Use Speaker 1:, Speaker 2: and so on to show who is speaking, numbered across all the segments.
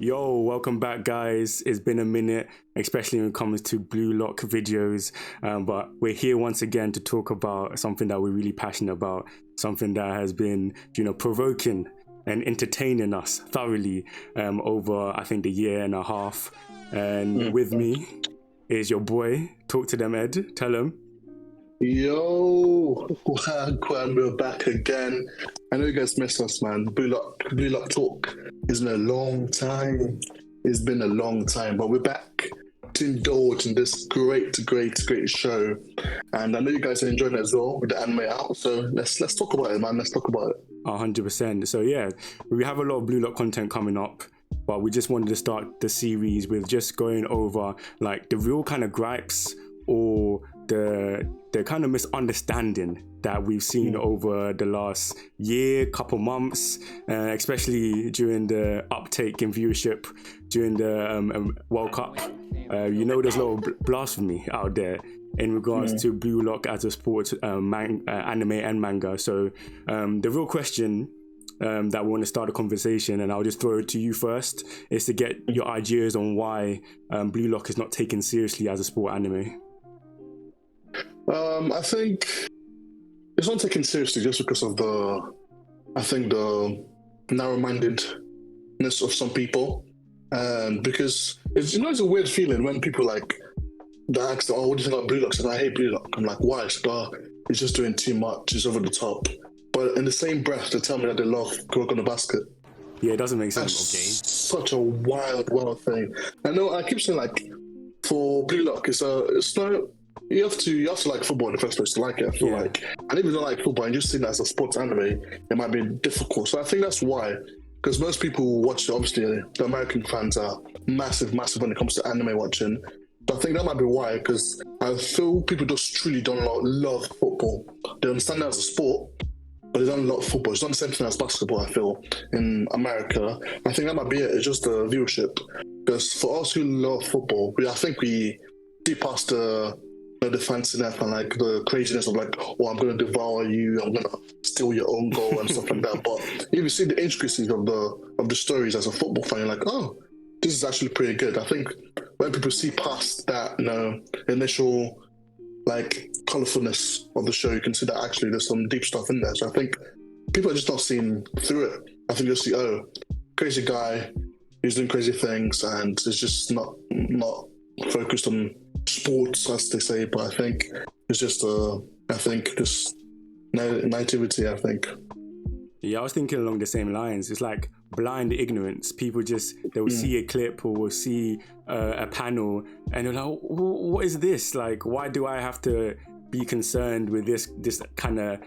Speaker 1: Yo, welcome back, guys. It's been a minute, especially when it comes to Bluelock videos. But we're here once again to talk about something that we're really passionate about, something that has been, provoking and entertaining us thoroughly over, I think, the year and a half. And with me is your boy. Talk to them, Ed. Tell them.
Speaker 2: Yo, Juan, we're back again. I know you guys missed us, man. Bluelock talk. It's been a long time. It's been a long time, but we're back to indulge in this great show. And I know you guys are enjoying it as well with the anime out. So let's talk about it, man. Let's talk about it.
Speaker 1: 100%. So yeah, we have a lot of Bluelock content coming up, but we just wanted to start the series with just going over like the real kind of gripes or the kind of misunderstanding that we've seen over the last year, couple months, especially during the uptake in viewership during the World Cup. There's a lot of blasphemy out there in regards to Bluelock as a sport, anime and manga. So the real question that we want to start a conversation, and I'll just throw it to you first, is to get your ideas on why Bluelock is not taken seriously as a sport anime.
Speaker 2: I think it's not taken seriously just because of the narrow-mindedness of some people, and because it's a weird feeling when people like that ask, "Oh, what do you think about Bluelock?" And I hate Bluelock. I'm like, why? It's just doing too much. It's over the top. But in the same breath, they tell me that they love Kuroko no Basket.
Speaker 1: Yeah, it doesn't make sense.
Speaker 2: That's such a wild thing. I know. I keep saying like for Bluelock, it's not. You have to like football in the first place to like it. I feel like, and if you don't like football and just see that as a sports anime, it might be difficult. So I think that's why, because most people watch it. Obviously, the American fans are massive when it comes to anime watching. So I think that might be why, because I feel people just truly don't love football. They understand it as a sport, but they don't love football. It's not the same thing as basketball, I feel, in America. I think that might be it. It's just the viewership. Because for us who love football, I think we see past the fanciness and like the craziness of like, oh, I'm going to devour you, I'm going to steal your own goal and stuff like that. But if you see the intricacies of the stories as a football fan, you're like, oh, this is actually pretty good. I think when people see past that, initial like colorfulness of the show, you can see that actually there's some deep stuff in there. So I think people are just not seeing through it. I think you'll see, oh, crazy guy, he's doing crazy things, and it's just not focused on sports, as they say. But I think it's just just naivety, I think.
Speaker 1: Yeah, I was thinking along the same lines. It's like blind ignorance. People they will see a clip or will see a panel and they're like, what is this? Like, why do I have to be concerned with this kind of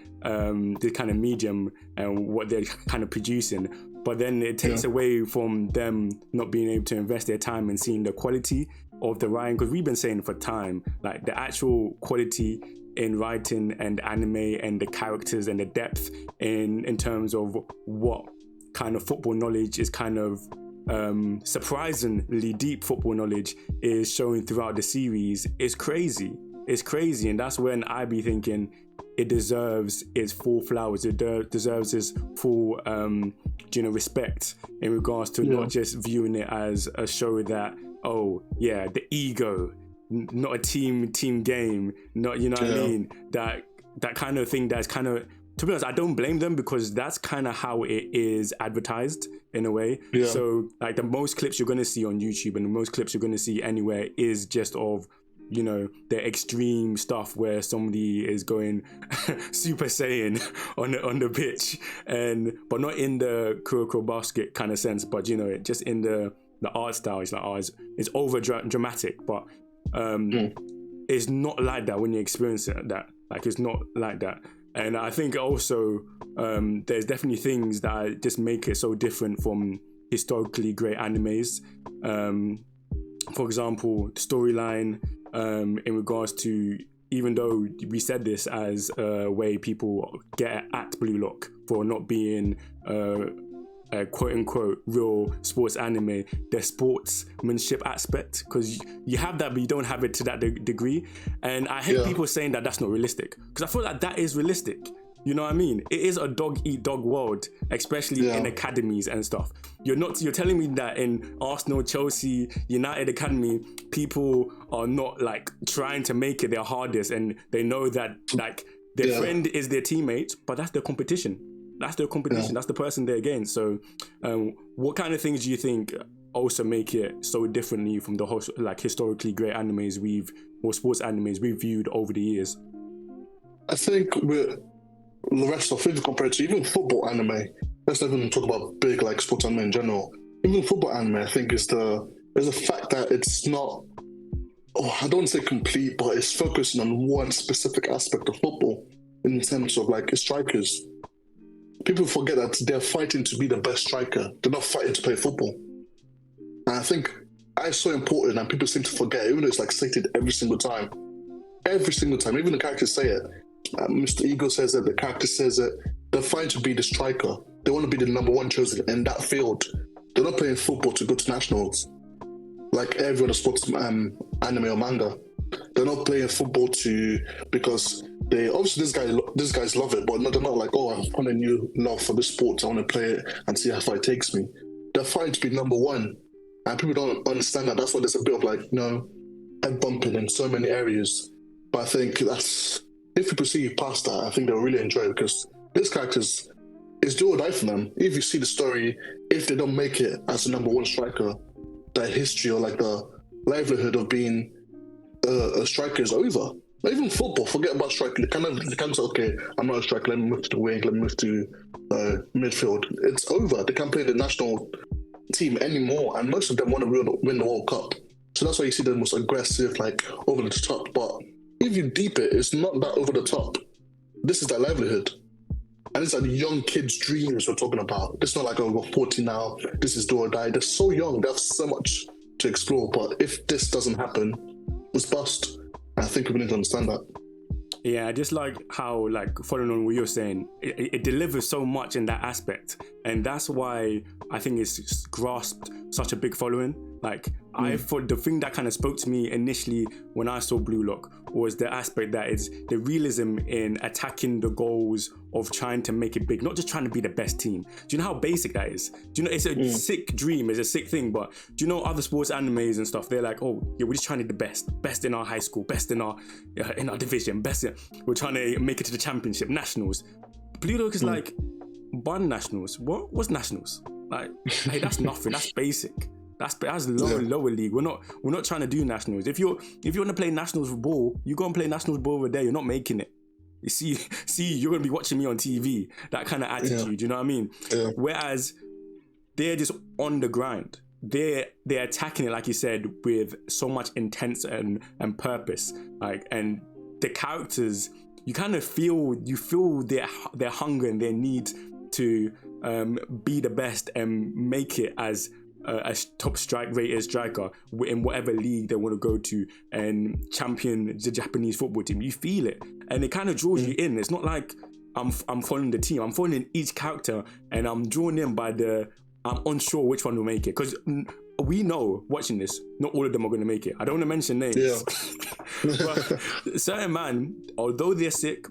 Speaker 1: medium and what they're kind of producing? But then it takes away from them not being able to invest their time in seeing the quality of the writing, because we've been saying for time, like the actual quality in writing and anime and the characters and the depth in terms of what kind of football knowledge is kind of surprisingly deep football knowledge is showing throughout the series is crazy. It's crazy, and that's when I be thinking it deserves its full flowers. It deserves its full respect in regards to not just viewing it as a show that, oh yeah, the ego, not a team game, not, what I mean, that kind of thing. That's kind of, to be honest, I don't blame them, because that's kind of how it is advertised in a way. So like the most clips you're going to see on YouTube and the most clips you're going to see anywhere is just of the extreme stuff where somebody is going Super Saiyan on the pitch, but not in the Kuroko Basket kind of sense, but just in the art style. It's like, it's over dramatic, but it's not like that when you experience it. That like, it's not like that. And I think also there's definitely things that just make it so different from historically great animes. For example, the storyline in regards to, even though we said this as a way people get at Bluelock for not being a quote-unquote real sports anime, the sportsmanship aspect, because you have that but you don't have it to that degree. And I hate people saying that that's not realistic, because I feel like that is realistic. You know what I mean? It is a dog eat dog world, especially in academies and stuff. You're telling me that in Arsenal, Chelsea, United academy, people are not like trying to make it their hardest, and they know that like their friend is their teammate, but that's their competition. That's their competition. That's the person they're against. So, what kind of things do you think also make it so differently from the like historically great animes or sports animes we've viewed over the years?
Speaker 2: I think with the rest of it compared to even football anime, let's not even talk about big like sports anime in general. Even football anime, I think is the fact that it's not, I don't want to say complete, but it's focusing on one specific aspect of football in terms of like strikers. People forget that they're fighting to be the best striker. They're not fighting to play football. And I think that's so important, and people seem to forget, even though it's like stated every single time. Every single time, even the characters say it. Mr. Ego says it, the character says it. They're fighting to be the striker. They want to be the number one chosen in that field. They're not playing football to go to nationals like every other sports anime or manga. They're not playing football because they obviously these guys love it, but no, they're not like, oh, I found a new love for this sport. I want to play it and see how far it takes me. They're fighting to be number one, and people don't understand that. That's why there's a bit of like, head bumping in so many areas. But I think if you perceive past that, I think they'll really enjoy it, because these characters, it's do or die for them. If you see the story, if they don't make it as the number one striker, their history or like the livelihood of being a striker is over. Not even football, forget about striker. They can't say, okay, I'm not a striker, let me move to the wing, let me move to midfield. It's over. They can't play the national team anymore, and most of them want to win the World Cup. So that's why you see the most aggressive, like over the top. But if you deep it, it's not that over the top. This is their livelihood. And it's like the young kids' dreams we're talking about. It's not like, oh, we're 40 now, this is do or die. They're so young, they have so much to explore. But if this doesn't happen, it's bust. And I think people need to understand that.
Speaker 1: Yeah, just like how, like, following on what you're saying, it delivers so much in that aspect. And that's why I think it's grasped such a big following. Like, I thought the thing that kind of spoke to me initially when I saw Bluelock was the aspect that is the realism in attacking the goals of trying to make it big, not just trying to be the best team. Do you know how basic that is? Do you know it's a sick dream, it's a sick thing, but do you know other sports animes and stuff, they're like, oh, yeah, we're just trying to be the best in our high school, best in our division, we're trying to make it to the championship, nationals. Bluelock is like, one nationals. What's nationals? Like, hey, that's nothing, that's basic. That's lower league. We're not trying to do nationals. If you want to play nationals ball, you go and play nationals ball over there. You're not making it. You see, you're gonna be watching me on TV. That kind of attitude. You know what I mean? Yeah. Whereas they're just on the grind. They're attacking it, like you said, with so much intent and purpose. Like, and the characters, you kind of feel their hunger and their need to be the best and make it as a top rated striker in whatever league they want to go to and champion the Japanese football team. You feel it, and it kind of draws you in. It's not like I'm following the team. I'm following each character, and I'm drawn in by I'm unsure which one will make it, because we know, watching this, not all of them are going to make it. I don't want to mention names. Yeah. But certain man, although they're sick,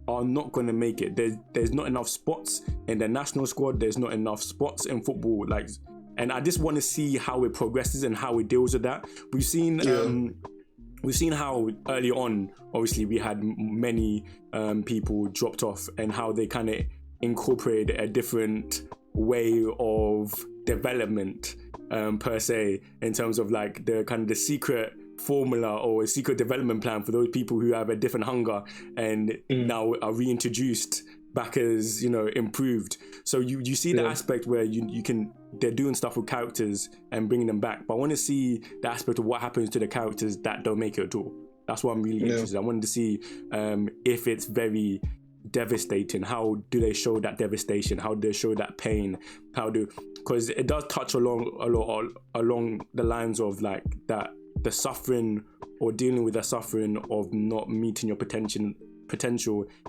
Speaker 1: are not going to make it. There's not enough spots in the national squad. There's not enough spots in football. Like, and I just want to see how it progresses and how it deals with that. We've seen how early on, obviously, we had many people dropped off, and how they kind of incorporated a different way of development per se, in terms of like the kind of the secret formula or a secret development plan for those people who have a different hunger and now are reintroduced back as, improved. So you see the aspect where they're doing stuff with characters and bringing them back. But I want to see the aspect of what happens to the characters that don't make it at all. That's what I'm really interested in. I wanted to see if it's very devastating. How do they show that devastation? How do they show that pain? Because it does touch along the lines of like that, the suffering or dealing with the suffering of not meeting your potential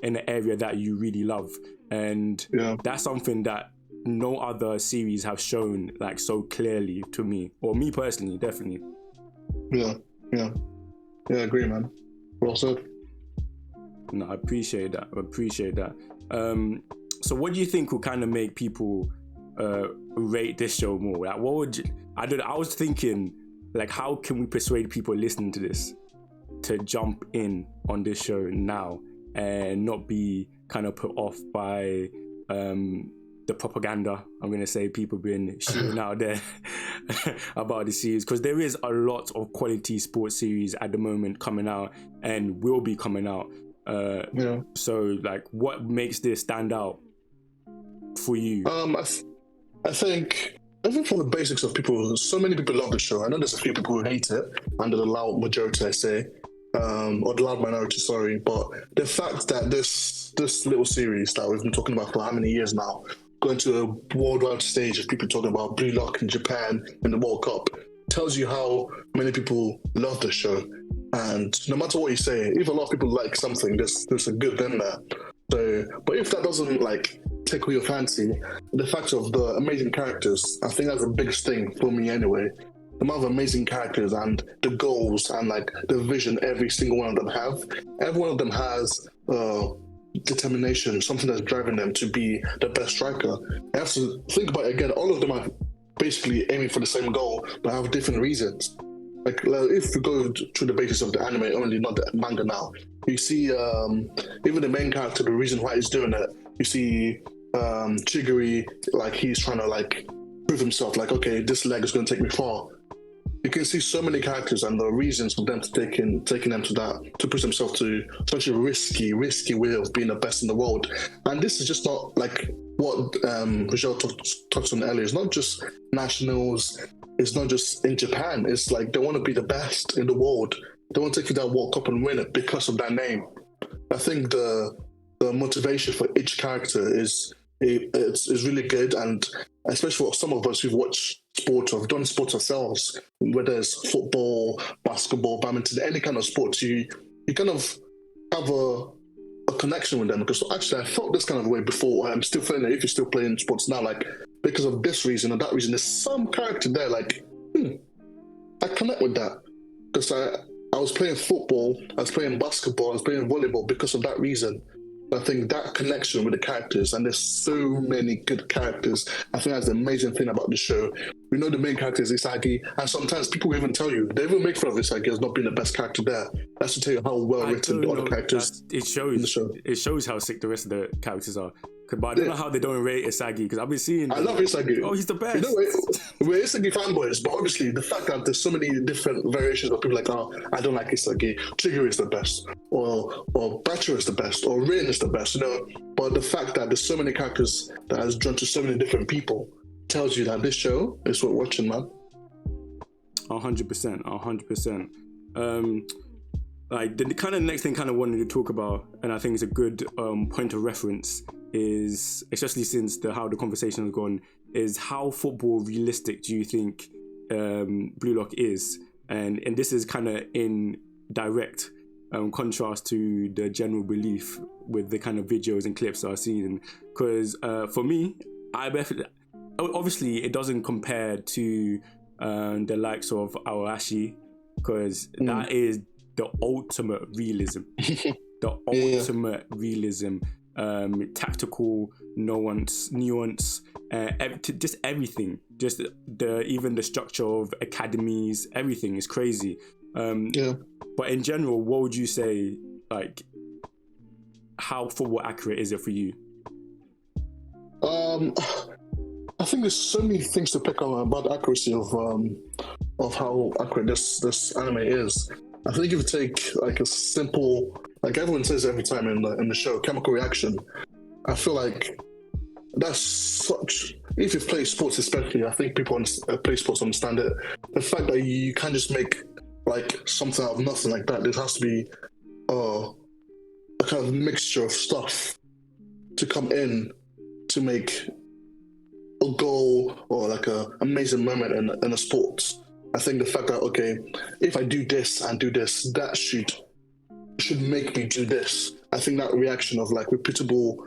Speaker 1: in an area that you really love. And that's something that no other series have shown like so clearly to me, or me personally, definitely.
Speaker 2: Yeah, I agree, man. Well said.
Speaker 1: No, I appreciate that. So what do you think will kind of make people rate this show more? Like, what would I was thinking, like, how can we persuade people listening to this to jump in on this show now and not be kind of put off by the propaganda, I'm going to say, people been shooting out there about the series, because there is a lot of quality sports series at the moment coming out and will be coming out. So, like, what makes this stand out for you?
Speaker 2: I think from the basics of people, so many people love the show. I know there's a few people who hate it, under the loud majority, I say, or the loud minority, sorry. But the fact that this little series that we've been talking about for how many years now, going to a worldwide stage of people talking about Bluelock in Japan in the World Cup, tells you how many people love the show. And no matter what you say, if a lot of people like something, there's a good in there. So, but if that doesn't like take away your fancy, the fact of the amazing characters, I think that's the biggest thing for me anyway. The amount of amazing characters and the goals and like the vision every single one of them have. Every one of them has determination, something that's driving them to be the best striker. You have to think about it again. All of them are basically aiming for the same goal, but have different reasons. Like if we go through the basis of the anime only, not the manga now, you see even the main character, the reason why he's doing it. You see Chigiri, like he's trying to like prove himself, like, okay, this leg is going to take me far. You can see so many characters and the reasons for them to taking them to that, to push themselves to such a risky way of being the best in the world. And this is just not like what Michelle touched on earlier. It's not just nationals. It's not just in Japan. It's like they want to be the best in the world. They want to take you that World Cup and win it because of that name. I think the motivation for each character is really good, and especially for some of us who've watched sports or have done sports ourselves, whether it's football, basketball, badminton, any kind of sports, you kind of have a connection with them, because actually I felt this kind of way before. I'm still feeling it if you're still playing sports now, like because of this reason or that reason. There's some character there, like I connect with that, because I was playing football, I was playing basketball, I was playing volleyball because of that reason. I think that connection with the characters, and there's so many good characters. I think that's the amazing thing about the show. We know the main character is Isagi, and sometimes people even tell you, they even make fun of Isagi as not being the best character there. That's to tell you how well written the other characters
Speaker 1: in the show. It shows how sick the rest of the characters are. But I don't know how they don't rate Isagi, because I've been seeing...
Speaker 2: I love Isagi.
Speaker 1: Oh, he's the best.
Speaker 2: You know, we're Isagi fanboys, but obviously the fact that there's so many different variations of people like, oh, I don't like Isagi, Chigiri is the best, or Bachira is the best, or Rin is the best, you know. But the fact that there's so many characters that has drawn to so many different people tells you that this show is worth watching, man.
Speaker 1: 100%. Like the kind of next thing kind of wanted to talk about, and I think it's a good point of reference, is, especially since how the conversation has gone, is how football realistic do you think Bluelock is? And this is kind of in direct contrast to the general belief with the kind of videos and clips that I've seen. Because for me, obviously it doesn't compare to the likes of Aoashi, because that is the ultimate realism. Ultimate realism. Tactical nuance, just everything. Just even the structure of academies, everything is crazy. But in general, what would you say, like, how football accurate is it for you?
Speaker 2: I think there's so many things to pick up about the accuracy of how accurate this anime is. I think if you take like a simple, like everyone says every time in the show, chemical reaction, I feel like that's such, if you play sports especially, I think people play sports understand it. The fact that you can't just make like something out of nothing like that, there has to be a kind of mixture of stuff to come in to make a goal or like a amazing moment in a sport. I think the fact that, okay, if I do this and do this, that should make me do this. I think that reaction of like repeatable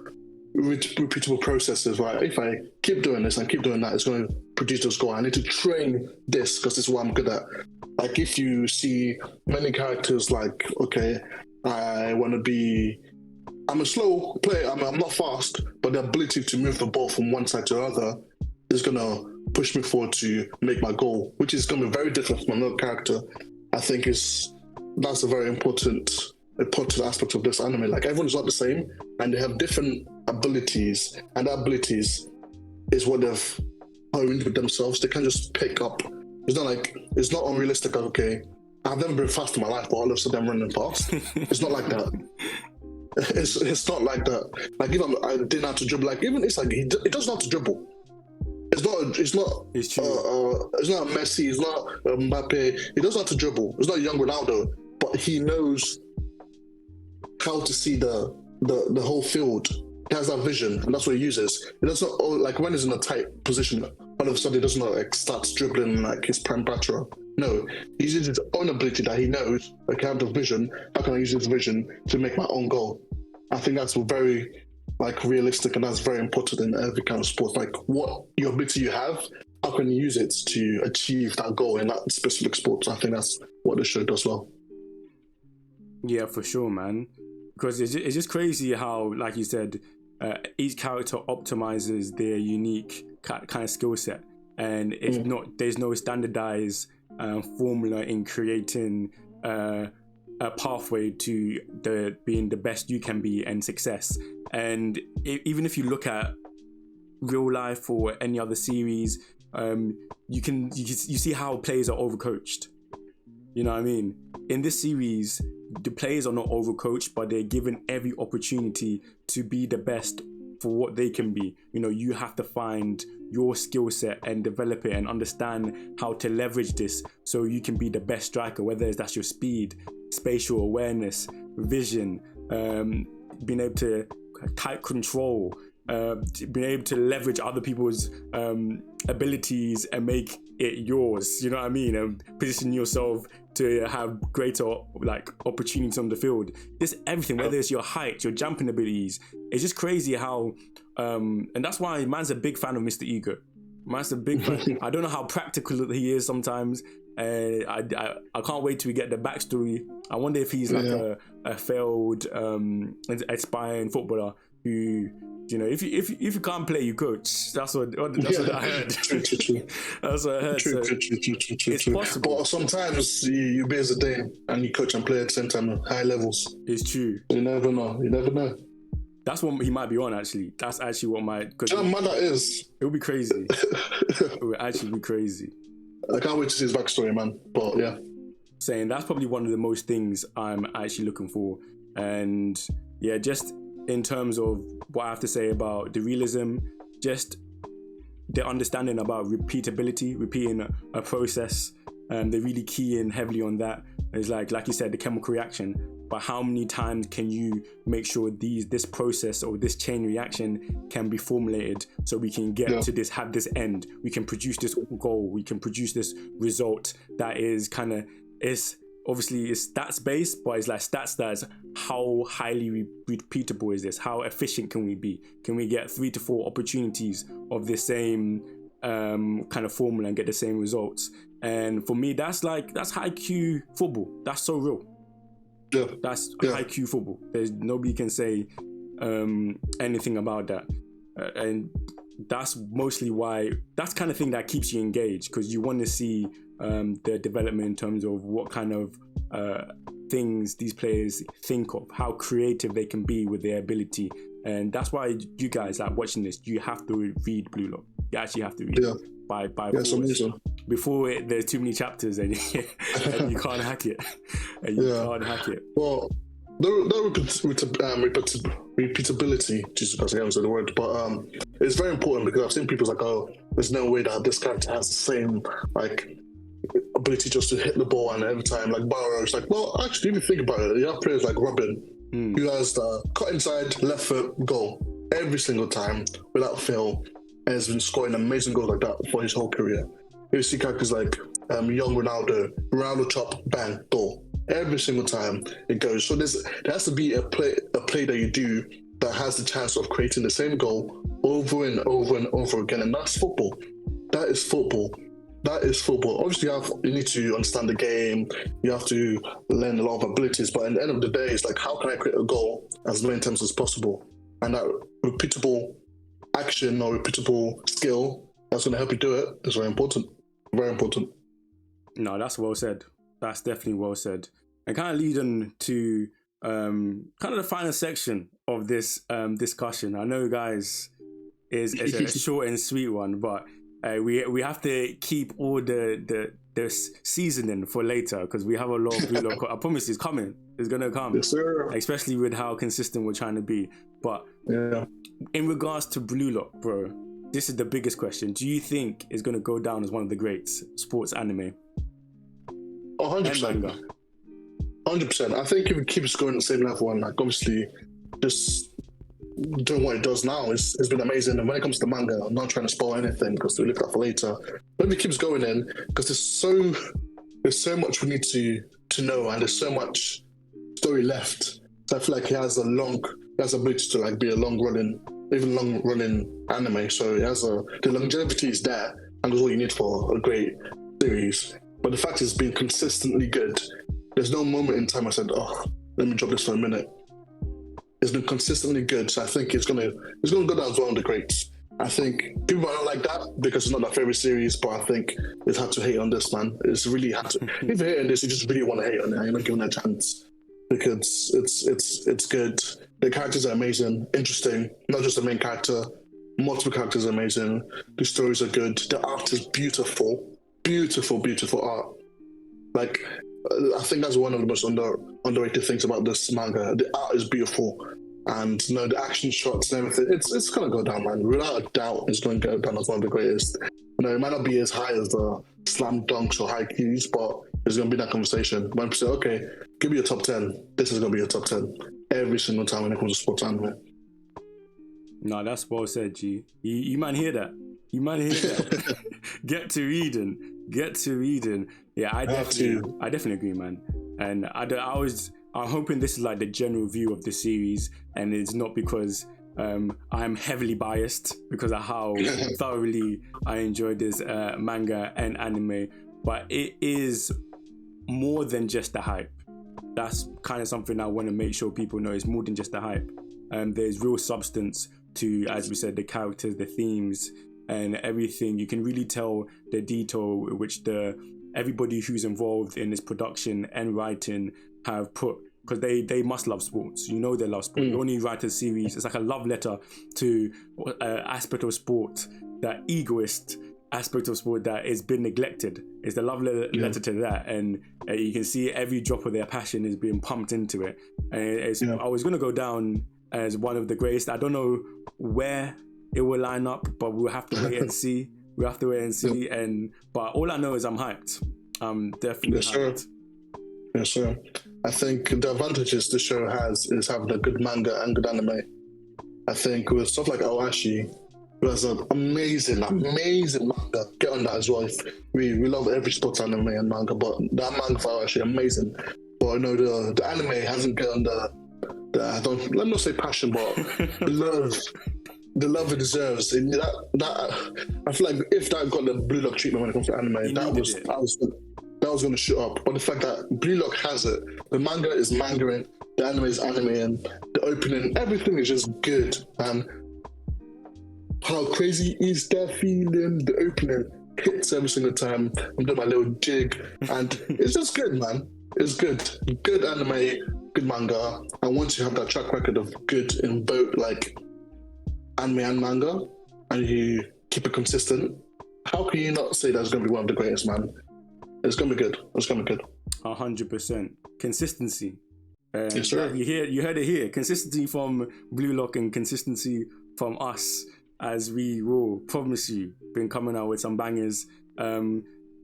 Speaker 2: processes, right? If I keep doing this and keep doing that, it's going to produce this goal. I need to train this because this is what I'm good at. Like if you see many characters like, okay, I want to be I'm a slow player. I'm not fast, but the ability to move the ball from one side to the other is gonna push me forward to make my goal, which is gonna be very different from another character. I think that's a very important aspect of this anime. Like everyone's not the same, and they have different abilities, and that abilities is what they've honed with themselves. They can't just pick up. It's not unrealistic. Okay, I've never been fast in my life, but all of a sudden I'm running fast. It's not like that. It's not like that. Like if I didn't have to dribble, like even it's like he doesn't have to dribble. It's not.
Speaker 1: It's true.
Speaker 2: It's not Messi. It's not Mbappe. He doesn't have to dribble. It's not young Ronaldo, but he knows how to see the whole field. He has that vision, and that's what he uses. It does not like when he's in a tight position. All of a sudden, he doesn't like starts dribbling like his prime batterer. No, he uses his own ability that he knows. Like, I have the vision. How can I use this vision to make my own goal? I think that's very like realistic, and that's very important in every kind of sport. Like, what your ability you have, how can you use it to achieve that goal in that specific sport? So I think that's what the show does well.
Speaker 1: Yeah, for sure, man. Because it's just crazy how, like you said, each character optimizes their unique kind of skill set, and it's not. There's no standardized formula in creating a pathway to being the best you can be and success. And even if you look at real life or any other series, you see how players are overcoached. You know what I mean? In this series, the players are not overcoached, but they're given every opportunity to be the best for what they can be. You know, you have to find your skill set and develop it and understand how to leverage this so you can be the best striker, whether that's your speed, spatial awareness, vision, being able to tight control, being able to leverage other people's abilities and make it yours, you know what I mean, and position yourself to have greater like opportunities on the field. This everything, whether it's your height, your jumping abilities. It's just crazy how and that's why man's a big fan of Mr. Ego. Man's a big fan. I don't know how practical he is sometimes. I can't wait till we get the backstory. I wonder if he's like a failed aspiring footballer who, you know, if you can't play, you coach. That's what I heard. True. That's what I heard.
Speaker 2: True.
Speaker 1: It's possible.
Speaker 2: But sometimes you be as a Dane and you coach and play at the same time at high levels.
Speaker 1: It's true.
Speaker 2: You never know.
Speaker 1: That's what he might be on, actually. That's actually what might...
Speaker 2: Do you know how mad that is?
Speaker 1: It would be crazy. It would actually be crazy.
Speaker 2: I can't wait to see his backstory, man. But yeah.
Speaker 1: Saying that's probably one of the most things I'm actually looking for. And yeah, just in terms of what I have to say about the realism, just the understanding about repeatability, repeating a process. They're really keying heavily on that. It's like you said, the chemical reaction. But how many times can you make sure this process or this chain reaction can be formulated so we can get to this, have this end, we can produce this goal, we can produce this result that is obviously it's stats based, but it's like stats that's how highly repeatable is this? How efficient can we be? Can we get 3 to 4 opportunities of the same kind of formula and get the same results? And for me, that's high Q football. That's so real.
Speaker 2: Yeah.
Speaker 1: That's high Q football. There's nobody can say anything about that. And that's mostly why, that's kind of thing that keeps you engaged, because you want to see the development in terms of what kind of things these players think of, how creative they can be with their ability. And that's why you guys, like, watching this, you have to read Bluelock. You actually have to read it by before there's too many chapters and you can't hack it. Can't hack it.
Speaker 2: Well, the repeatability, Jesus Christ, I can't say the word, but it's very important, because I've seen people like, oh, there's no way that this character has the same like ability just to hit the ball and every time, like Barrow. It's like, well, actually, if you think about it, you have players like Robin, who has the cut inside, left foot, goal every single time without fail, and has been scoring amazing goals like that for his whole career. You see characters like young Ronaldo chop, bang, goal. Every single time it goes. So there has to be a play that you do that has the chance of creating the same goal over and over and over again. And that's football. That is football. that is football. Obviously, you need to understand the game. You have to learn a lot of abilities. But at the end of the day, it's like, how can I create a goal as many times as possible? And that repeatable action or repeatable skill that's going to help you do it is very important. Very important.
Speaker 1: No, that's well said. That's definitely well said. And kind of leading to kind of the final section of this discussion. I know, guys, is a short and sweet one, but we have to keep all the seasoning for later because we have a lot of Bluelock. I promise it's coming. It's gonna come.
Speaker 2: Yes, sir.
Speaker 1: Especially with how consistent we're trying to be. But in regards to Bluelock, bro, this is the biggest question. Do you think it's gonna go down as one of the greats sports anime?
Speaker 2: 100%. 100%. I think if it keeps going at the same level and like obviously just doing what it does now it's been amazing. And when it comes to manga, I'm not trying to spoil anything because we'll look at for later. But if it keeps going in, because there's so much we need to know and there's so much story left. So I feel like he has ability to like be a long running anime. So the longevity is there and that's all you need for a great series. But the fact is, it's been consistently good. There's no moment in time I said, "Oh, let me drop this for a minute." It's been consistently good, so I think it's gonna go down as one of the greats. I think people might not like that because it's not their favorite series, but I think it's hard to hate on this, man. It's really hard to. If you hate on this, you just really want to hate on it. You're not giving it a chance because it's good. The characters are amazing, interesting. Not just the main character, multiple characters are amazing. The stories are good. The art is beautiful. Beautiful art. Like, I think that's one of the most underrated things about this manga. The art is beautiful, and the action shots and everything. It's gonna go down, man. Without a doubt, it's gonna go down as one of the greatest. It might not be as high as the slam dunks or haikus, but there's gonna be that conversation. When people say, "Okay, give me a top 10," this is gonna be a top 10 every single time when it comes to sports anime.
Speaker 1: No, that's well said, G. You man hear that? You man hear that? Get to reading. Yeah, I definitely agree, man. And I'm hoping this is like the general view of the series, and it's not because I'm heavily biased because of how thoroughly I enjoyed this manga and anime. But it is more than just the hype. That's kind of something I want to make sure people know. It's more than just the hype. There's real substance to, as we said, the characters, the themes, and everything. You can really tell the detail which everybody who's involved in this production and writing have put, because they must love sports. They love sport. You only write a series, it's like a love letter to aspect of sport, that egoist aspect of sport that has been neglected. It's the love letter to that, and you can see every drop of their passion is being pumped into it. And I was going to go down as one of the greatest. I don't know where it will line up, but we'll have to wait and see. But all I know is I'm hyped. I'm definitely hyped.
Speaker 2: Yes, sir. I think the advantages the show has is having a good manga and good anime. I think with stuff like Awashi, who has an amazing manga, get on that as well. We love every sports anime and manga, but that manga for Awashi, amazing. But the anime hasn't gotten let me not say passion, but the love it deserves. And I feel like if that got the Bluelock treatment when it comes to anime, that was going to shoot up. But the fact that Bluelock has it, the manga is mangaing, the anime is animeing, the opening, everything is just good. And how crazy is that feeling? The opening hits every single time. I'm doing my little jig, and it's just good, man. It's good. Good anime, good manga. And once you have that track record of good in both like anime and manga, and you keep it consistent, how can you not say that's going to be one of the greatest, man? It's going to be good.
Speaker 1: 100%. Consistency.
Speaker 2: Yes, sir.
Speaker 1: You heard it here. Consistency from Bluelock and consistency from us, as we will, promise you, been coming out with some bangers.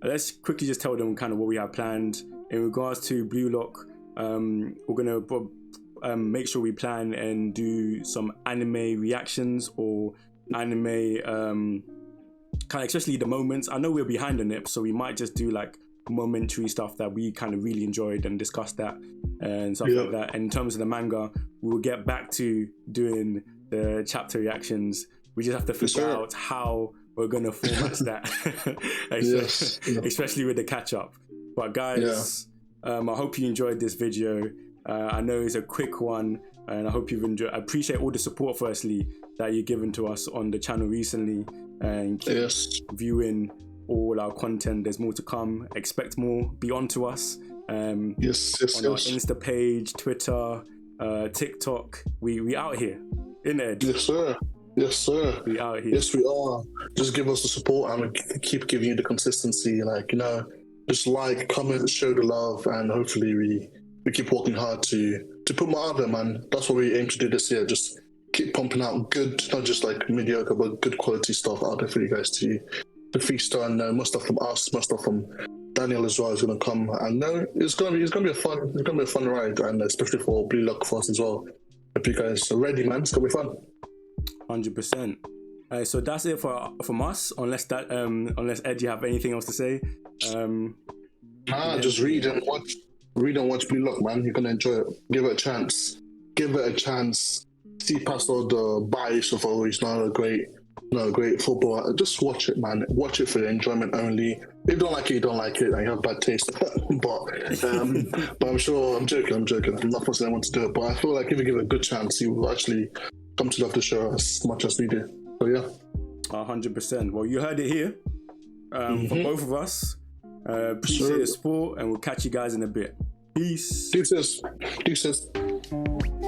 Speaker 1: Let's quickly just tell them kind of what we have planned. In regards to Bluelock, we're going to make sure we plan and do some anime reactions or anime kind of, especially the moments. I know we're behind on it, so we might just do like momentary stuff that we kind of really enjoyed and discuss that and stuff like that. And in terms of the manga, we'll get back to doing the chapter reactions We just have to figure out how we're gonna format that, especially with the catch up. But guys, I hope you enjoyed this video. I know it's a quick one, and I hope you've enjoyed. I appreciate all the support, firstly, that you've given to us on the channel recently, and keep viewing all our content. There's more to come. Expect more. Be on to us. On our Insta page, Twitter, TikTok. We out here, innit?
Speaker 2: Yes, sir. Yes, sir.
Speaker 1: We out here.
Speaker 2: Yes, we are. Just give us the support, and we keep giving you the consistency. Like, you know, just like, comment, show the love, and hopefully we keep working hard to put more out there, man. That's what we aim to do this year. Just keep pumping out good, not just like mediocre, but good quality stuff out there for you guys to feast on. More stuff from us, more stuff from Daniel as well is going to come. And it's gonna be a fun ride, and especially for Bluelock for us as well. If you guys are ready, man, it's gonna be fun.
Speaker 1: 100%. So that's it from us. Unless Ed, you have anything else to say?
Speaker 2: Just read and watch Bluelock, man. You're gonna enjoy it. Give it a chance. See past all the bias of he's not a great footballer. Just watch it, man. Watch it for the enjoyment only. If you don't like it, you don't like it, and you have bad taste. but I'm sure, I'm joking. I'm not forcing anyone to do it, but I feel like if you give it a good chance, you will actually come to love the show as much as we do. So yeah.
Speaker 1: 100%. Well, you heard it here from both of us. Appreciate the support, and we'll catch you guys in a bit. Peace.
Speaker 2: Deuces.